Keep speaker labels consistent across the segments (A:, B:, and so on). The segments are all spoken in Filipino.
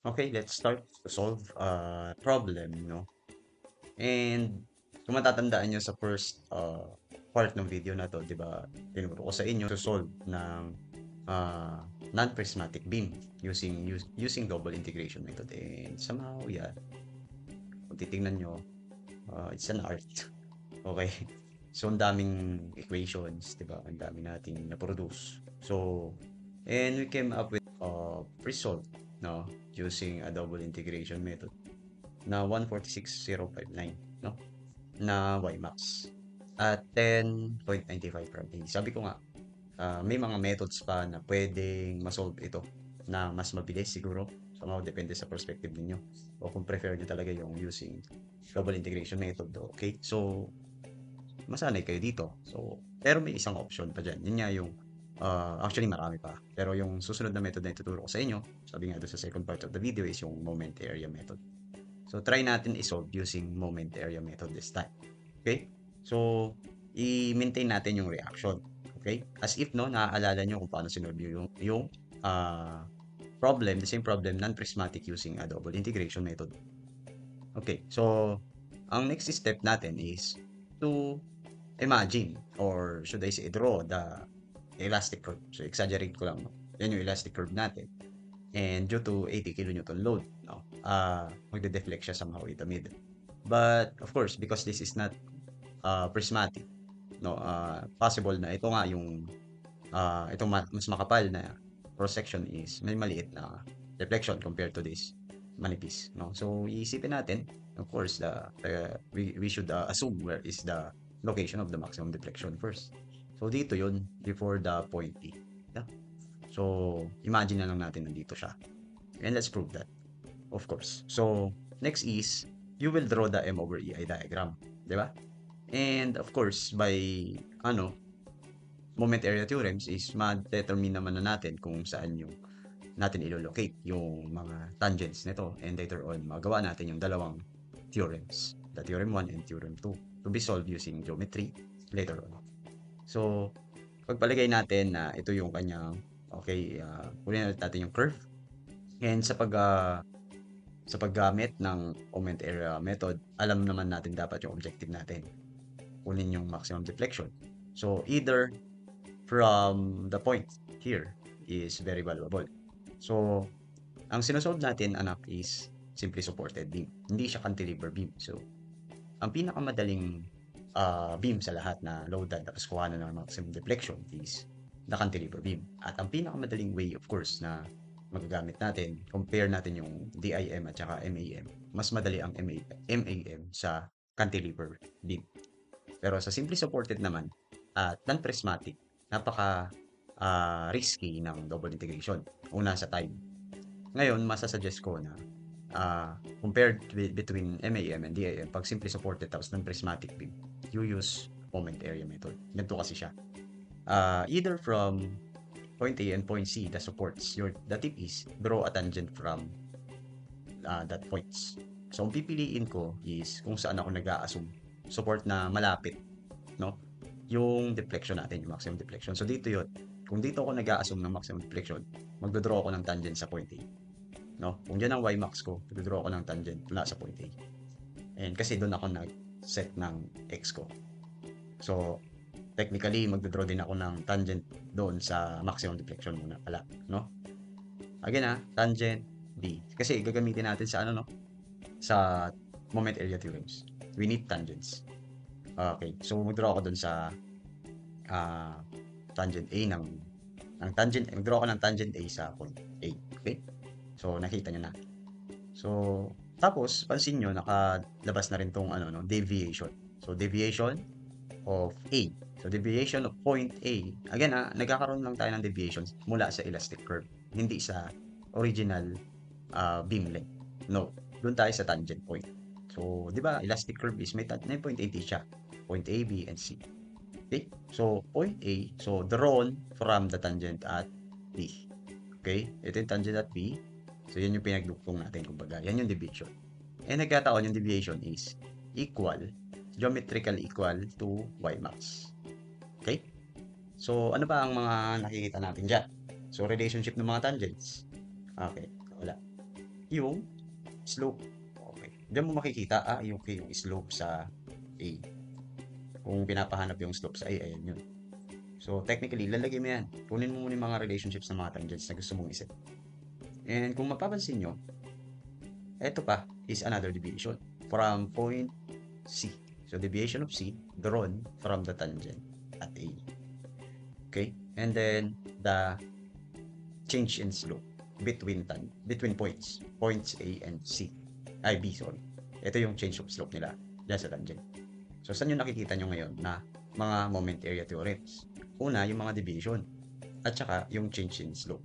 A: Okay, let's start to solve a problem, no? And kung matatandaan nyo sa first part ng video na to, di ba, tinuro ko sa inyo to solve ng uh, non-prismatic beam using double integration method. And somehow, yeah, kung titingnan nyo, it's an art. Okay? So, ang daming equations, di ba? Ang dami nating na-produce. So, and we came up with result, no? Using a double integration method na 146,059, no? Na Ymax at 10.95 from A. Sabi ko nga, may mga methods pa na pwedeng masolve ito na mas mabilis siguro. Somehow depende sa perspective ninyo. O kung prefer nyo talaga yung using double integration method. Okay? So, masanay kayo dito. So, pero may isang option pa dyan. Yun nga yung, actually marami pa. Pero yung susunod na method na ituturo ko sa inyo, sabi nga doon sa second part of the video is yung moment area method. So, try natin isolve using moment area method this time. Okay? So, i-maintain natin yung reaction. Okay? As if, no, naaalala nyo kung paano sinolve yung problem, the same problem, non-prismatic using a double integration method. Okay, so, ang next step natin is to imagine, or should I say, draw the elastic curve. So, exaggerate ko lang, no? Yan yung elastic curve natin. And due to 80 kilonewton load, no, magde-deflect siya somehow in the middle. But, of course, because this is not prismatic, no, possible na ito nga yung itong mas makapal na cross section is may maliit na deflection compared to this manipis, no. So iisipin natin, of course, we should assume where is the location of the maximum deflection first. So dito yun before the point P, yeah? So imagine na lang natin nandito siya, and let's prove that, of course. So next is you will draw the M over EI diagram, di ba? And of course, by ano, moment area theorems is ma-determine naman na natin kung saan yung natin ilo-locate yung mga tangents nito, and later on magawa natin yung dalawang theorems, the theorem 1 and theorem 2, to be solved using geometry later on. So, pagpalagay natin na ito yung kanyang, okay, kunin natin yung curve, and sa paggamit ng moment area method, alam naman natin dapat yung objective natin, kunin yung maximum deflection. So, either from the point here is very valuable. So, ang sinosolve natin, anak, is simply supported beam. Hindi siya cantilever beam. So, ang pinakamadaling beam sa lahat na loaded tapos kuha na ng maximum deflection is the cantilever beam. At ang pinakamadaling way, of course, na magagamit natin, compare natin yung DIM at saka MAM. Mas madali ang MAM sa cantilever beam. Pero sa simply supported naman at non-prismatic, napaka risky ng double integration. Una sa time. Ngayon, masasuggest ko na compared between MAM and DIM, pag simply supported tapos non-prismatic beam, you use moment area method. Ganito kasi siya. Either from point A and point C, the supports, the tip is draw a tangent from that points. So, ang pipiliin ko is kung saan ako nag-a-assume support na malapit, no? Yung deflection natin, yung maximum deflection. So, dito yun. Kung dito ako nag-a-assume ng maximum deflection, magdodraw ako ng tangent sa point A. No? Kung dyan ang Ymax ko, magdodraw ako ng tangent mula sa point A. And kasi doon ako nag-set ng X ko. So, technically, magdodraw din ako ng tangent doon sa maximum deflection muna pala. No? Again tangent B. Kasi gagamitin natin sa ano, no? Sa moment area theorems. We need tangents. Okay. So, mag-draw ako dun sa tangent A ng tangent. Mag-draw ako ng tangent A sa point A. Okay? So, nakita nyo na. So, tapos, pansin nyo, nakalabas na rin tong ano, no, deviation. So, deviation of A. So, deviation of point A. Again, nagkakaroon lang tayo ng deviations mula sa elastic curve. Hindi sa original beam length. No, doon tayo sa tangent point. So, di ba, elastic curve is may point AD siya. Point A, B, and C. Okay? So, point A, so drawn from the tangent at B. Okay? Ito yung tangent at B. So, yan yung pinagdugtong natin, kumbaga. Yan yung deviation. And nagkataon yung deviation is equal, geometrically equal to Ymax. Okay? So, ano ba ang mga nakikita natin dyan? So, relationship ng mga tangents. Okay, wala. yung slope. Okay. Diyan mo makikita, yung slope sa A. Kung pinapahanap yung slope sa A, ayan yun. So, technically, lalagay mo yan. Kunin mo muna yung mga relationships ng mga tangents na gusto mong iset. And kung mapapansin nyo, ito pa is another deviation from point C. So, deviation of C drawn from the tangent at A. Okay? And then, the change in slope between points A and C. Ay, B, sorry. Ito yung change of slope nila dyan sa tangent. So, saan yung nakikita nyo ngayon na mga moment area theorems? Una, yung mga deviation at saka yung change in slope.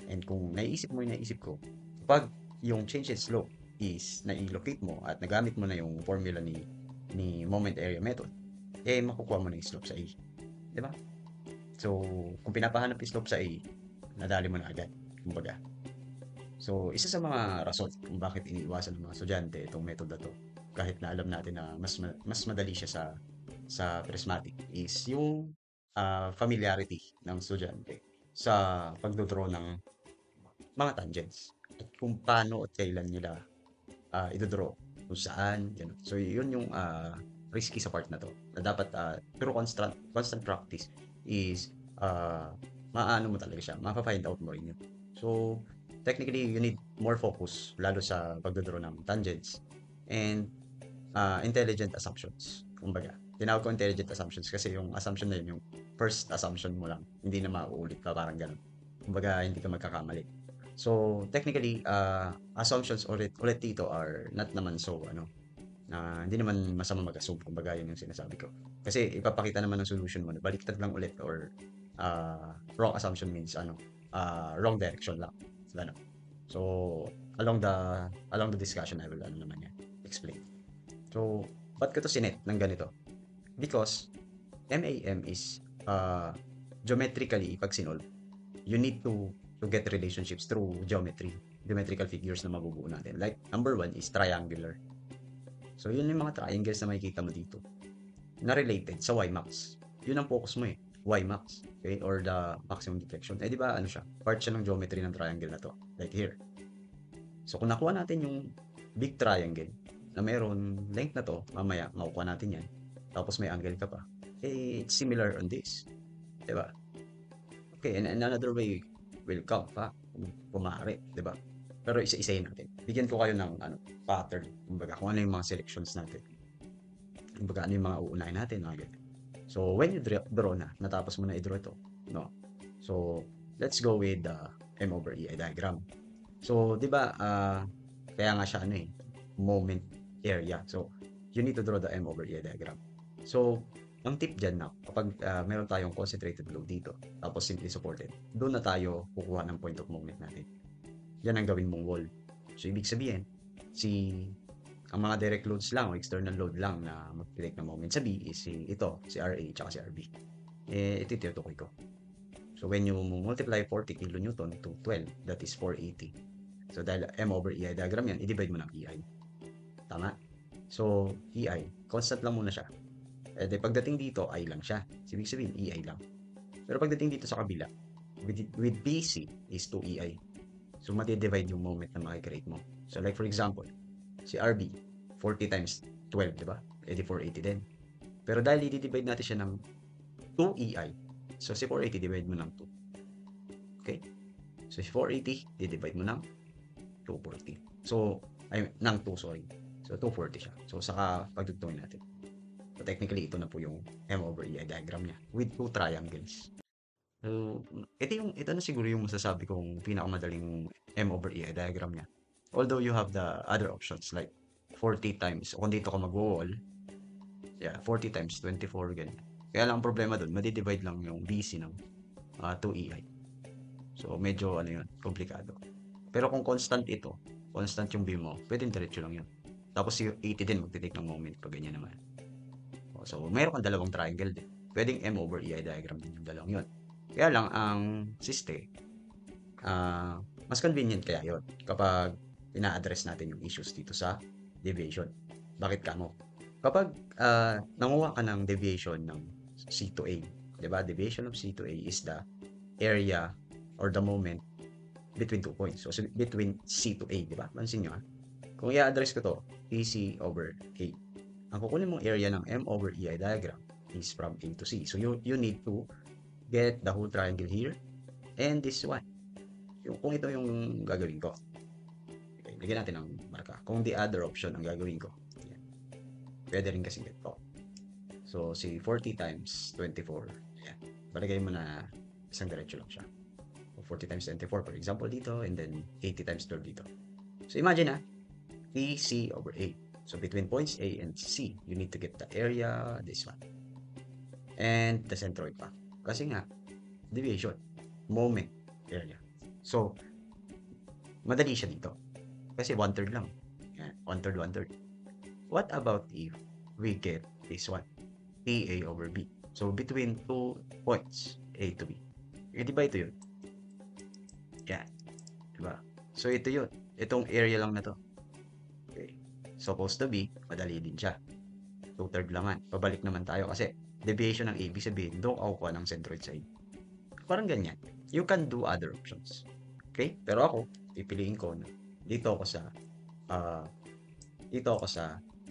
A: And kung naiisip mo yung naisip ko, pag yung change in slope is na-locate mo at nagamit mo na yung formula ni moment area method, eh makukuha mo na yung slope sa A. Di ba? So, kung pinapahanap yung slope sa A, nadali mo na agad. Kumbaga. So, isa sa mga rason kung bakit iniiwasan ng mga estudyante itong method na to, kahit na alam natin na mas madali siya sa prismatic, is yung familiarity ng estudyante sa pagdodraw ng mga tangents at kung paano at kailan nila idodraw, kung saan, yun. So, yun yung risky sa part na to. Na dapat, pero constant practice is, maano mo talaga siya, mapa-find out mo rin yun. So, technically, you need more focus, lalo sa pagdodraw ng tangents and intelligent assumptions. Kumbaga, tinawag ko intelligent assumptions kasi yung assumption na yun, yung first assumption mo lang, hindi na mauulit pa, parang ganun. Kumbaga, hindi ka magkakamali. So, technically, assumptions ulit dito are not naman so, hindi naman masama mag-assume, kumbaga yun yung sinasabi ko. Kasi ipapakita naman ng solution mo na baliktad lang ulit or wrong assumption means wrong direction lang. Ganun. So, along the discussion, I will naman yan, explain. So, ba't ko to sinet ng ganito? Because MAM is geometrically, pag sinolve, you need to get relationships through geometrical figures na mabubuo natin. Like, number one is triangular. So, yun yung mga triangles na makikita mo dito na related sa Ymax. Yun ang focus mo eh. Ymax. Okay? Or the maximum deflection. Eh, di ba, ano siya? Part siya ng geometry ng triangle na to. Like here. So, kung nakuha natin yung big triangle na meron length na to, mamaya, makukuha natin yan. Tapos may angle ka pa. Eh, it's similar on this. Di ba? Okay, and another way will come pa kung maaari, 'di ba? Pero isa-isahin natin. Bigyan ko kayo ng pattern, kumbaga kung ano yung mga selections natin. Kumbaga ano yung mga uunahin natin, mga ganyan. So, when you draw na, natapos mo na i-draw ito, no? So, let's go with the M over EI diagram. So, 'di ba, kaya nga siya moment area. So, you need to draw the M over EI diagram. So, ang tip dyan na kapag meron tayong concentrated load dito, tapos simply supported, doon na tayo kukuha ng point of moment natin. Yan ang gawin mong wall. So, ibig sabihin, ang mga direct loads lang o external load lang na mag-take ng moment sa B is si RA at si RB. Ito tinutukoy ko. So, when you multiply 40 kN to 12, that is 480. So, dahil M over EI diagram yan, i-divide mo ng EI. Tama? So, EI, constant lang muna siya. Pagdating dito, I lang siya. Ibig sabihin, EI lang. Pero pagdating dito sa kabila, with BC is 2EI. So, mati-divide yung moment na makikreate mo. So, like for example, si RB, 40 times 12, di ba? 480 din. Pero dahil i-divide natin siya ng 2EI, so si 480, divide mo ng 2. Okay? So, si 480, di-divide mo ng 240. So, ng 2, sorry. So, 240 siya. So, saka pagdugtungin natin. So, technically, ito na po yung M over EI diagram niya with two triangles. So, ito na siguro yung masasabi kong pinakamadaling M over EI diagram niya. Although you have the other options like 40 times, o kung dito ka mag-wall, 40 times 24, ganyan. Kaya lang ang problema doon, madi-divide lang yung BC ng 2EI. So, medyo komplikado. Pero kung constant yung beam mo, pwedeng diretso lang yun. Tapos yung 80 din, magtitake ng moment pag ganyan naman. So, mayroon kang dalawang triangle din. Pwedeng M over EI diagram din yung dalawang yun. Kaya lang, ang mas convenient kaya yun kapag ina-address natin yung issues dito sa deviation. Bakit kamo? Kapag nanguha ka ng deviation ng C to A, di ba? Deviation of C to A is the area or the moment between 2 points. So, between C to A, di ba? Pansin nyo, ha? Kung i-address ko to, PC over A. Ang kukunin mong area ng M over EI diagram is from A to C. So, you need to get the whole triangle here and this one. Kung ito yung gagawin ko. Okay, lagyan natin ng marka. Kung the other option ang gagawin ko, yan. Pwede rin kasi ganito. So, si 40 times 24, yan. Palagay mo na isang diretso lang siya. So, 40 times 24, for example, dito, and then 80 times 12 dito. So, imagine PC over A. So, between points A and C, you need to get the area, this one. And the centroid pa. Kasi nga, deviation, moment, area. So, madali siya dito. Kasi 1/3 lang. Yan, 1/3, 1/3. What about if we get this one? PA over B. So, between 2 points, A to B. Di ba ito yun? Yan. Diba? So, ito yun. Itong area lang na to. Okay. Supposed to be, madali din siya. 2/3 langan. Pabalik naman tayo kasi deviation ng AB sabihin, doon ako kuha ng centroid side. Parang ganyan. You can do other options. Okay? Pero ako, pipiliin ko na dito ako sa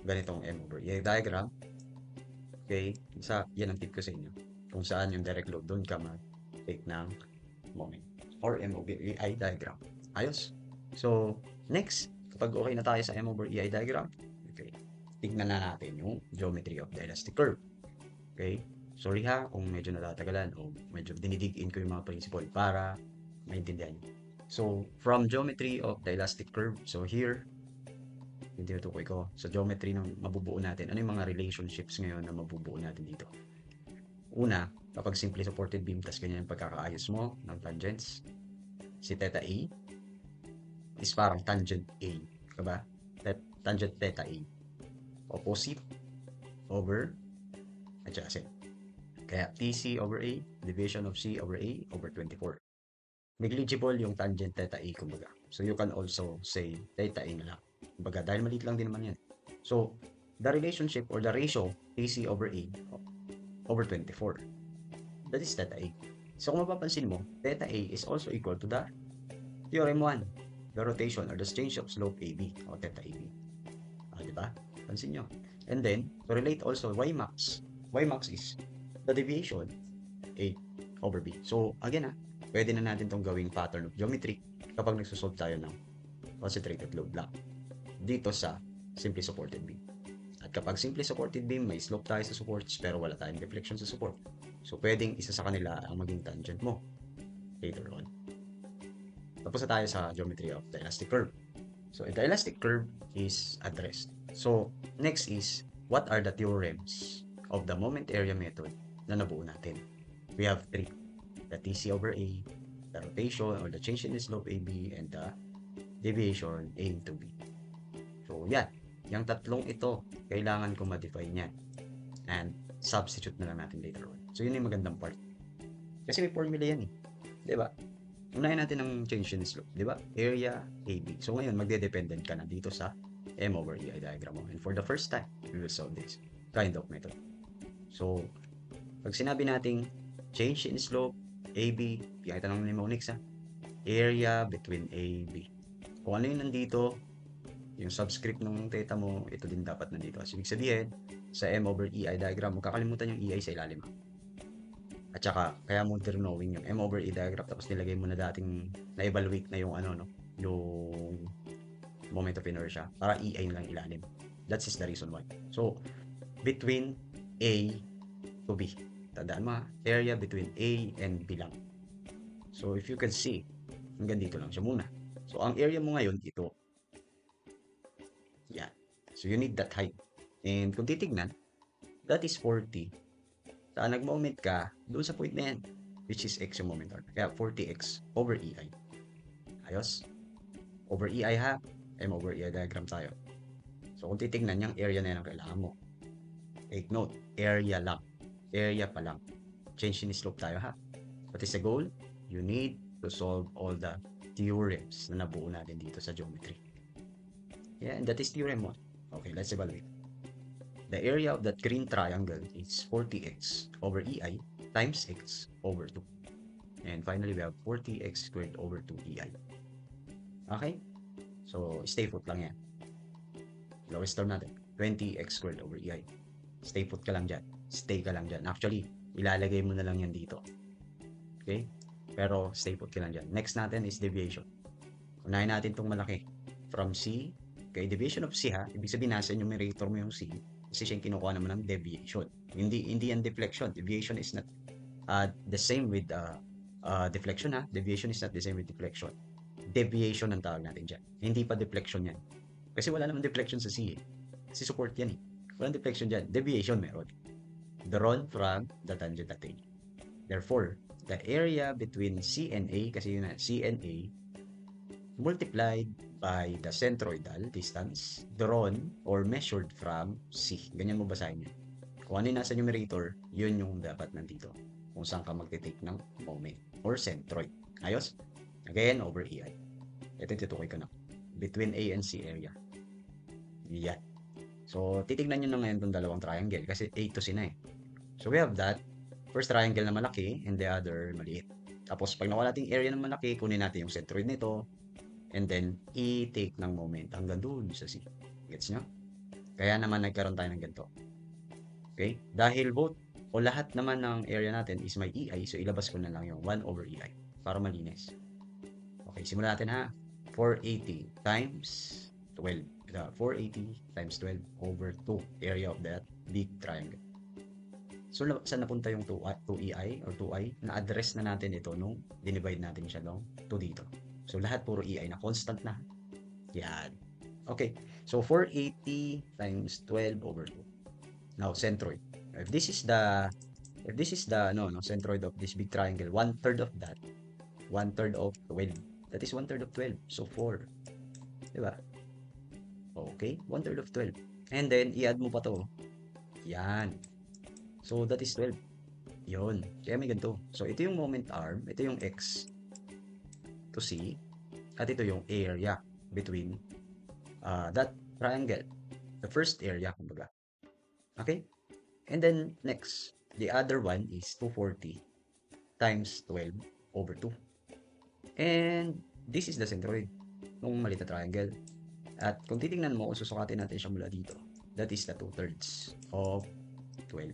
A: ganitong M over E diagram. Okay? Yan ang tip ko sa inyo. Kung saan yung direct load, doon ka mag-take ng moment. Or M over EI diagram. Ayos. So, next, kapag okay na tayo sa M over EI diagram, okay, tignan na natin yung geometry of the elastic curve. Okay? Sorry ha kung medyo natatagalan o medyo dinidig-in ko yung mga principle para maintindihan nyo. So, from geometry of the elastic curve, so here, yung tinutukoy ko, sa geometry ng mabubuo natin, ano yung mga relationships ngayon na mabubuo natin dito? Una, kapag simply supported beam, tas ganyan yung pagkakaayos mo ng tangents, si theta A is parang tangent A. Diba? Tangent theta A. Opposite over adjacent. Kaya TC over A, division of C over A over 24. Negligible yung tangent theta A, kumbaga. So, you can also say theta A na lang. Kumbaga, dahil maliit lang din naman yan. So, the relationship or the ratio TC over A over 24. That is theta A. So, kung mapapansin mo, theta A is also equal to the theorem 1, the rotation or the change of slope AB o theta AB. Diba? Pansin nyo. And then, to relate also Y max. Y max is the deviation A over B. So, again pwede na natin itong gawing pattern of geometry kapag nagsosolve tayo ng concentrated load lang dito sa simply supported beam. At kapag simply supported beam, may slope tayo sa supports pero wala tayong deflection sa support. So, pwedeng isa sa kanila ang maging tangent mo later on. Tapos na tayo sa geometry of the elastic curve. So, the elastic curve is addressed. So, next is, what are the theorems of the moment area method na nabuo natin? We have 3. The TC over A, the rotation or the change in the slope AB, and the deviation A to B. So, yan. Yung tatlong ito, kailangan ko ma-define yan. And substitute na lang natin later on. So, yun yung magandang part. Kasi may formula yan Diba? Unahin natin ang change in slope. Diba? Area AB. So, ngayon, magde-dependent ka na dito sa M over EI diagram mo. And for the first time, we will solve this kind of method. So, pag sinabi nating change in slope, AB, yung itanong ni Monix area between AB. Kung ano yung nandito, yung subscript ng theta mo, ito din dapat nandito. So, ibig sabihin, sa M over EI diagram mo, kakalimutan yung EI sa ilalim. At saka, kaya mo knowing yung M over EI diagram, tapos nilagay mo na dating na-evaluate na yung yung moment of inertia, para EI na lang ilalim. That is the reason why. So, between A to B. Tandaan mo area between A and B lang. So, if you can see, hanggang dito lang siya muna. So, ang area mo ngayon, ito. Yan. So, you need that height. And kung titignan, that is 40. Saan nag-moment ka, doon sa point na yan, which is x yung moment arc. Kaya 40x over EI. Ayos? Over EI M over EI diagram tayo. So, kung titignan, yung area na yan ang kailangan mo. Take note, area lang. Area pa lang. Change in slope tayo What is the goal? You need to solve all the theorems na nabuo natin dito sa geometry. Yeah, and that is theorem 1. Okay, let's evaluate. The area of that green triangle is 40x over EI times x over 2. And finally, we have 40x squared over 2 EI. Okay? So, stay put lang yan. Lowest term natin, 20x squared over EI. Stay put ka lang dyan. Stay ka lang dyan. Actually, ilalagay mo na lang yan dito. Okay? Pero, stay put ka lang dyan. Next natin is deviation. Unahin natin itong malaki. From C, okay, deviation of C ha, ibig sabihin nasa numerator mo yung C, kasi siya yung kinukuha naman ng deviation. Hindi yan deflection. Deviation is not the same with deflection ha. Deviation is not the same with deflection. Deviation ang tawag natin dyan. Hindi pa deflection yan. Kasi wala naman deflection sa C eh. Kasi support yan eh. Walang deflection dyan. Deviation meron. Drawn from the tangent at A. Therefore, the area between C and A, kasi yun na, C and A, multiplied by the centroidal distance drawn or measured from C. Ganyan mo basahin yan. Kung ano yung nasa numerator, yun yung dapat nandito. Kung saan ka magte-take ng moment or centroid. Ayos? Again, over EI. Ito yung tutukoy ko na. Between A and C area. Yan. So, titignan nyo na ngayon itong dalawang triangle kasi A to C na eh. So, we have that. First triangle na malaki and the other maliit. Tapos, pag nakuha natin yung area ng malaki, kunin natin yung centroid nito and then i-take ng moment hanggang doon sa C. Gets nyo? Kaya naman nagkaroon tayo ng ganito. Okay? Dahil both o lahat naman ng area natin is may EI, so ilabas ko na lang yung 1 over EI para malinis. Okay, simulan natin ha. 480 times 12. 480 times 12 over 2 area of that big triangle. So, saan napunta yung 2EI or 2I? Na-address na natin ito nung dinivide natin siya nung 2 dito. So, lahat puro EI na. Constant na. Yan. Okay. So, 480 times 12 over 2. Now, centroid. If this is the centroid of this big triangle, 1/3 of that, 1/3 of 12. That is 1/3 of 12. So, 4. Diba? Okay. 1/3 of 12. And then, i-add mo pa to. Yan. So, that is 12. Yun. Kaya may ganito. So, ito yung moment arm. Ito yung X to C. At ito yung area between that triangle. The first area, kumbaga. Okay? And then, next. The other one is 240 times 12 over 2. And this is the centroid ng maliit na triangle. At kung titingnan mo, kung susukatin natin siya mula dito, that is the 2/3 of 12.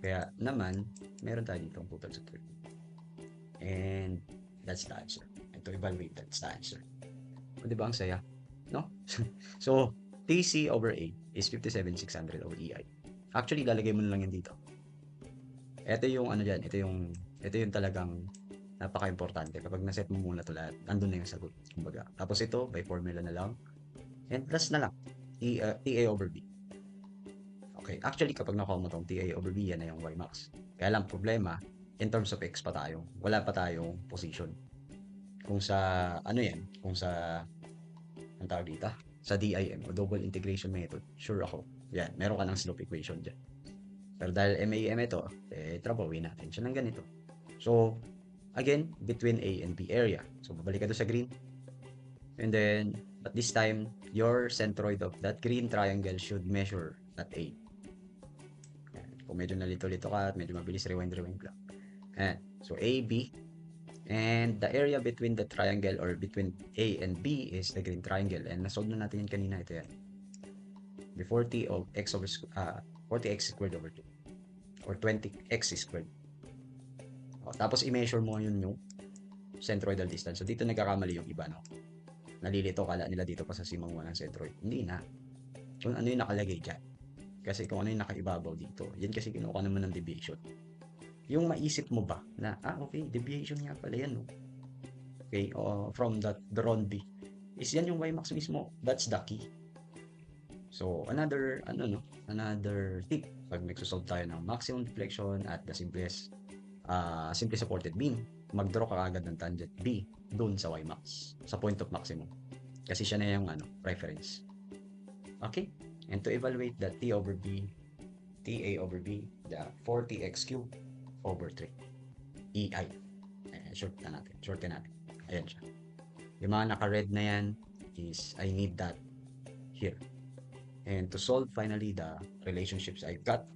A: Kaya naman, meron tayo dito ang 2/3 of 12. And that's the answer. And to evaluate, that's the answer. O, diba ang saya? No? So, TC over A is 57,600 over EI. Actually, lalagay mo na lang yan dito. Ito yung ano dyan, ito yung talagang napaka-importante. Kapag naset mo muna to lahat, andun na yung sagot. Kumbaga. Tapos ito, by formula na lang. And plus na lang, TA over B. Okay, actually kapag nakuha mo tong TA over B, yan na yung Y max. Kaya lang problema, in terms of X pa tayo, wala pa tayong position. Kung sa, ano yan, kung sa, ang tawag dito, sa DIM o double integration method, sure ako, yan, meron ka ng slope equation dyan. Pero dahil MAM ito, trabawin natin siya ng ganito. So, again, between A and B area. So, babalik ka doon sa green. And then, but this time, your centroid of that green triangle should measure at A. Yan. Kung medyo nalito-lito ka at medyo mabilis, rewind lang. Yan. So, A, B. And the area between the triangle or between A and B is the green triangle. And nasolve na natin yan kanina. Ito yan. The 40 of x over 40x squared over 2 or 20x squared. O, tapos i-measure mo yun yung centroidal distance. So dito nagkakamali yung iba, no? Nalilito, kala nila dito pa sa simang ng centroid. Hindi na. Kung ano yung nakalagay dyan. Kasi kung ano yung nakaibabaw dito, yan kasi kinuha naman ng deviation. Yung maisip mo ba na, okay, deviation nga pala yan, no? Okay, from that drawn B. Is yan yung Y max mismo. That's the key. So, another tip, pag nagsosolve tayo ng maximum deflection at the simplest simply supported beam, mag-draw ka agad ng tangent B doon sa Y max, sa point of maximum. Kasi siya na yung reference. Okay? And to evaluate the T over B, TA over B, the 40x cubed over 3. EI. Shorten natin. Ayan siya. Yung mga naka-red na yan is, I need that here. And to solve finally the relationships I got,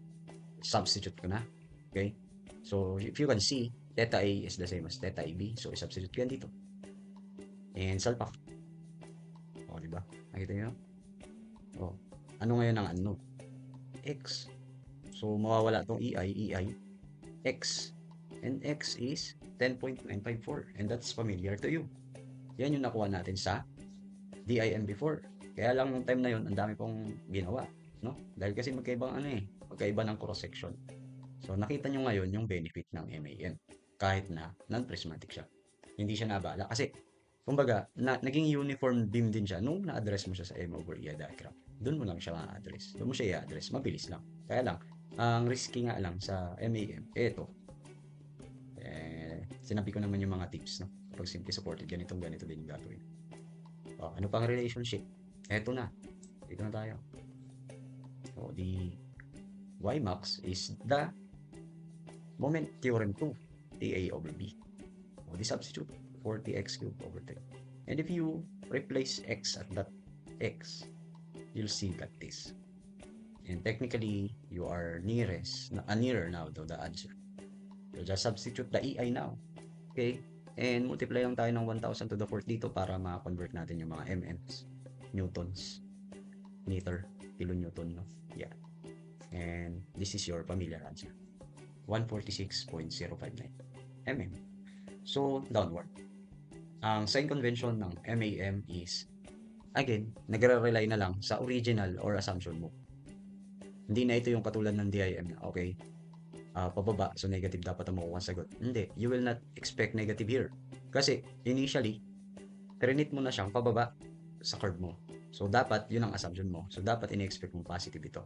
A: substitute ko na. Okay? So, if you can see, theta A is the same as theta AB. So, substitute ko yan dito. And salpak. O, di ba? Nakita nyo? O, ano ngayon ang unknown? X. So, mawawala itong EI, X. And X is 10.954. And that's familiar to you. Yan yung nakuha natin sa DIM before. Kaya lang nung time na yun, ang dami pong ginawa. No? Dahil kasi magkaiba ng cross-section. So, nakita nyo ngayon yung benefit ng MAM. Kahit na non-prismatic siya. Hindi siya nabala. Kasi, kumbaga, naging uniform beam din siya nung na-address mo siya sa M over EI diagram. Doon mo lang siya ma-address. Doon mo siya i-address. Mabilis lang. Kaya lang, ang risky nga lang sa MAM, ito. Sinabi ko naman yung mga tips, no? Kapag simply supported, ganito din yung gagawin. Ano pang relationship? Ito na. Dito na tayo. So, the Ymax is the moment theorem 2, TA over B. So, the substitute 40x cubed over 3. And if you replace x at that x, you'll see that this. And technically, you are nearer now to the answer. So, just substitute the EI now. Okay? And multiply lang tayo ng 1,000 to the 4th dito para ma-convert natin yung mga MMs, newtons, meter, kilonewton, no? Yeah. And this is your familiar answer. 146.059 mm. So, downward. Ang sign convention ng MAM is, again, nagre-rely na lang sa original or assumption mo. Hindi na ito yung katulad ng DIM na, okay, pababa, so negative dapat ang makukuha sagot. Hindi, you will not expect negative here. Kasi, initially, trinit mo na siyang pababa sa curve mo. So, dapat, yun ang assumption mo. So, dapat ini-expect mo positive ito.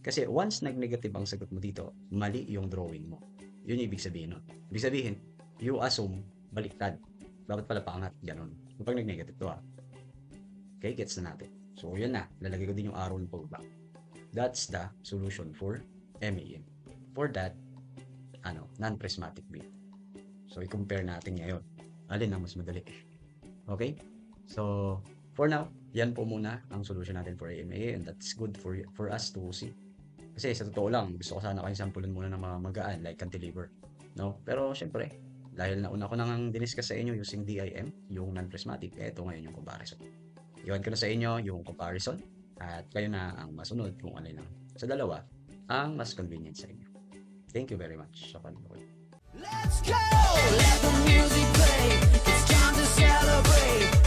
A: Kasi, once nag-negative ang sagot mo dito, mali yung drawing mo. Yun yung ibig sabihin nun. Ibig sabihin, you assume baliktad. Dapat pala paangat, ganun. Kapag nag-negative to, okay, gets na natin. So, yan na. Lalagay ko din yung arrow ng pababa. That's the solution for MAM. For that, non-prismatic beam. So, i-compare natin ngayon. Alin ang mas madali? Okay? So, for now, yan po muna ang solution natin for AMA, and that's good for us to see. Kasi sa totoo lang, gusto ko sana kayo sampulin muna ng mga magaan like cantilever. No? Pero syempre, dahil nauna ko nang diniscuss sa inyo using DIM, yung non-prismatic, eto ngayon yung comparison. Iwan ko na sa inyo yung comparison at kayo na ang masunod kung alin lang sa dalawa ang mas convenient sa inyo. Thank you very much sa panonood.
B: Let's go! Let the music play. It's time to celebrate.